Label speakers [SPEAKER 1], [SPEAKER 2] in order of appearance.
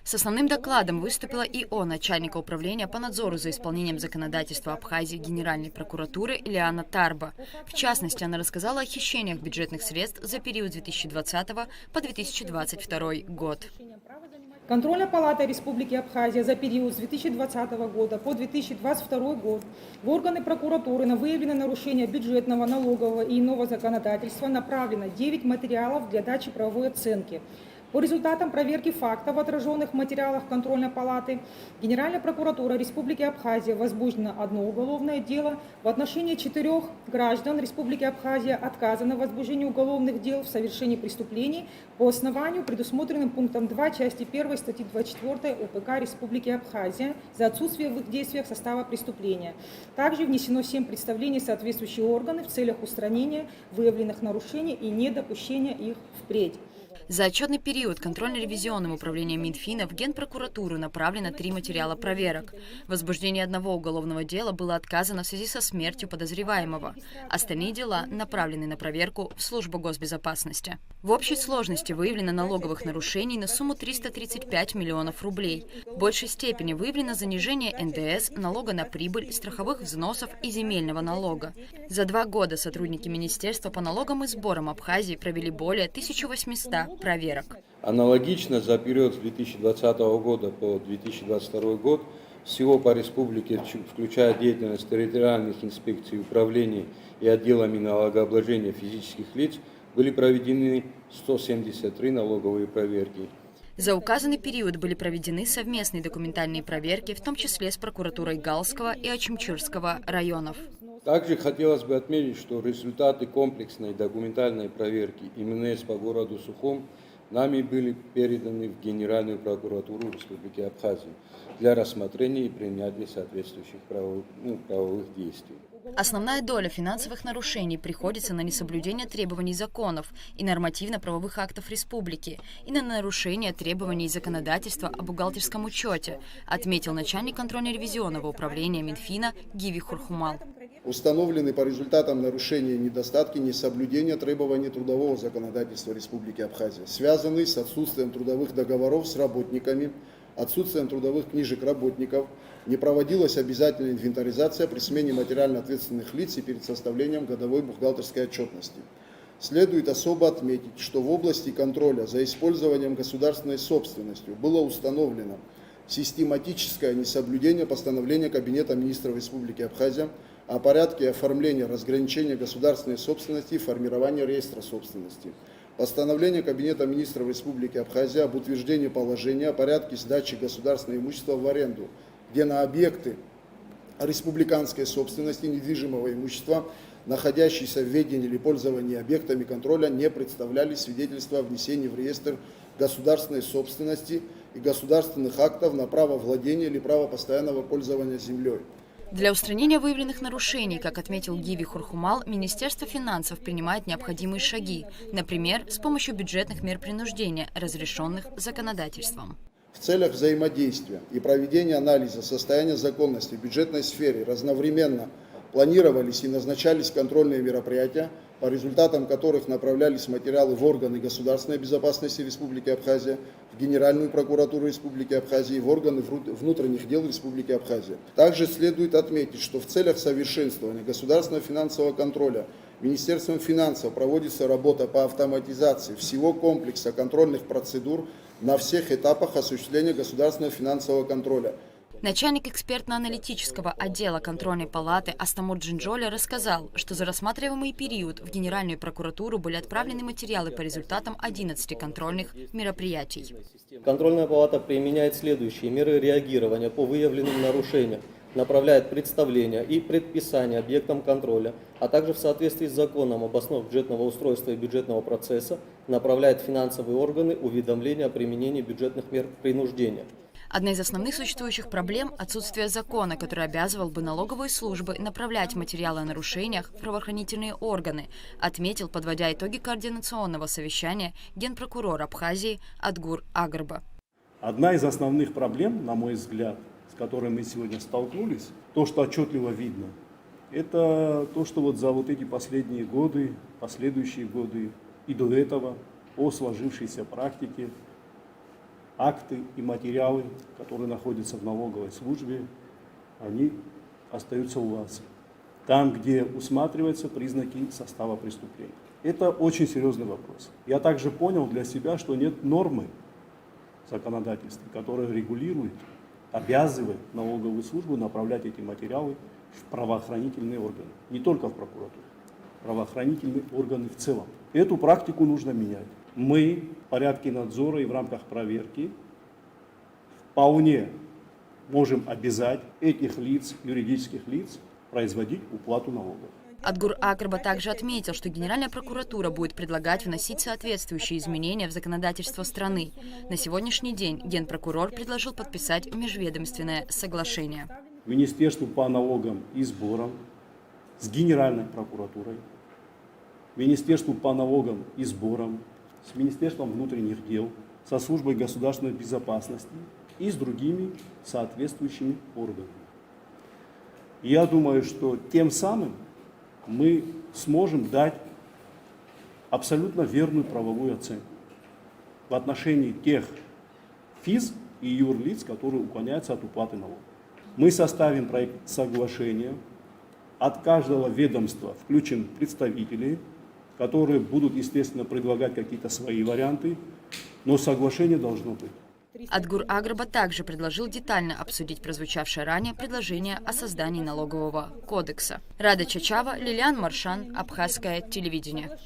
[SPEAKER 1] С основным докладом выступила ИО начальника управления по надзору за исполнением законодательства Абхазии Генеральной прокуратуры Лиана Тарба. В частности, она рассказала о хищениях бюджетных средств за период с 2020 по 2022 год.
[SPEAKER 2] Контрольная палата Республики Абхазия за период с 2020 года по 2022 год в органы прокуратуры на выявленное нарушение бюджетного, налогового и иного законодательства направлено 9 материалов для дачи правовой оценки. По результатам проверки фактов, отраженных в материалах контрольной палаты, Генеральная прокуратура Республики Абхазия возбуждено одно уголовное дело. В отношении 4 граждан Республики Абхазия отказано в возбуждении уголовных дел в совершении преступлений по основанию, предусмотренным пунктом 2 части 1 статьи 24 УПК Республики Абхазия за отсутствие в их действиях состава преступления. Также внесено 7 представлений в соответствующие органы в целях устранения выявленных нарушений и недопущения их впредь.
[SPEAKER 1] За отчетный период контрольно-ревизионным управлением Минфина в Генпрокуратуру направлено 3 материала проверок. В возбуждении одного уголовного дела было отказано в связи со смертью подозреваемого. Остальные дела направлены на проверку в службу госбезопасности. В общей сложности выявлено налоговых нарушений на сумму 335 миллионов рублей. В большей степени выявлено занижение НДС, налога на прибыль, страховых взносов и земельного налога. За 2 года сотрудники Министерства по налогам и сборам Абхазии провели более 1800 проверок.
[SPEAKER 3] Аналогично за период с 2020 года по 2022 год всего по республике, включая деятельность территориальных инспекций, управлений и отделами налогообложения физических лиц, были проведены 173 налоговые проверки.
[SPEAKER 1] За указанный период были проведены совместные документальные проверки, в том числе с прокуратурой Галского и Очимчирского районов.
[SPEAKER 3] Также хотелось бы отметить, что результаты комплексной документальной проверки МНС по городу Сухум нами были переданы в Генеральную прокуратуру Республики Абхазия для рассмотрения и принятия соответствующих правовых действий.
[SPEAKER 1] Основная доля финансовых нарушений приходится на несоблюдение требований законов и нормативно-правовых актов республики и на нарушение требований законодательства о бухгалтерском учете, отметил начальник контрольно-ревизионного управления Минфина Гиви Хурхумал.
[SPEAKER 4] Установлены по результатам нарушения недостатки несоблюдения требований трудового законодательства Республики Абхазия, связанные с отсутствием трудовых договоров с работниками, отсутствием трудовых книжек работников, не проводилась обязательная инвентаризация при смене материально ответственных лиц и перед составлением годовой бухгалтерской отчетности. Следует особо отметить, что в области контроля за использованием государственной собственностью было установлено систематическое несоблюдение постановления Кабинета министров Республики Абхазия о порядке оформления разграничения государственной собственности и формирования реестра собственности. Постановление Кабинета министров Республики Абхазия об утверждении положения о порядке сдачи государственного имущества в аренду, где на объекты республиканской собственности недвижимого имущества, находящиеся в ведении или пользовании объектами контроля, не представляли свидетельства о внесении в реестр государственной собственности и государственных актов на право владения или право постоянного пользования землей.
[SPEAKER 1] Для устранения выявленных нарушений, как отметил Гиви Хурхумал, Министерство финансов принимает необходимые шаги, например, с помощью бюджетных мер принуждения, разрешенных законодательством.
[SPEAKER 4] В целях взаимодействия и проведения анализа состояния законности в бюджетной сфере разновременно планировались и назначались контрольные мероприятия, по результатам которых направлялись материалы в органы государственной безопасности Республики Абхазия, в Генеральную прокуратуру Республики Абхазия и в органы внутренних дел Республики Абхазия. Также следует отметить, что в целях совершенствования государственного финансового контроля Министерством финансов проводится работа по автоматизации всего комплекса контрольных процедур на всех этапах осуществления государственного финансового контроля.
[SPEAKER 1] Начальник экспертно-аналитического отдела контрольной палаты Астамур Джинджоли рассказал, что за рассматриваемый период в Генеральную прокуратуру были отправлены материалы по результатам 11 контрольных мероприятий.
[SPEAKER 5] Контрольная палата применяет следующие меры реагирования по выявленным нарушениям, направляет представления и предписания объектам контроля, а также в соответствии с законом об основах бюджетного устройства и бюджетного процесса направляет в финансовые органы уведомления о применении бюджетных мер принуждения.
[SPEAKER 1] Одна из основных существующих проблем – отсутствие закона, который обязывал бы налоговые службы направлять материалы о нарушениях в правоохранительные органы, отметил, подводя итоги координационного совещания, генпрокурор Абхазии Адгур Агарба.
[SPEAKER 6] Одна из основных проблем, на мой взгляд, с которой мы сегодня столкнулись, то, что отчетливо видно, это то, что вот за вот эти последние годы, последующие годы и до этого по сложившейся практике акты и материалы, которые находятся в налоговой службе, они остаются у вас. Там, где усматриваются признаки состава преступления. Это очень серьезный вопрос. Я также понял для себя, что нет нормы законодательства, которая регулирует, обязывает налоговую службу направлять эти материалы в правоохранительные органы. Не только в прокуратуру, правоохранительные органы в целом. Эту практику нужно менять. Мы в порядке надзора и в рамках проверки вполне можем обязать этих лиц, юридических лиц, производить уплату налогов.
[SPEAKER 1] Адгур Акрба также отметил, что Генеральная прокуратура будет предлагать вносить соответствующие изменения в законодательство страны. На сегодняшний день генпрокурор предложил подписать межведомственное соглашение.
[SPEAKER 6] Министерству по налогам и сборам с Генеральной прокуратурой, Министерству по налогам и сборам с Министерством внутренних дел, со службой государственной безопасности и с другими соответствующими органами. Я думаю, что тем самым мы сможем дать абсолютно верную правовую оценку в отношении тех физ и юрлиц, которые уклоняются от уплаты налогов. Мы составим проект соглашения, от каждого ведомства включим представителей, которые будут, естественно, предлагать какие-то свои варианты, но соглашение должно быть.
[SPEAKER 1] Адгур Акрба также предложил детально обсудить прозвучавшее ранее предложение о создании налогового кодекса. Рада Чачава, Лилиан Маршан, Абхазское телевидение.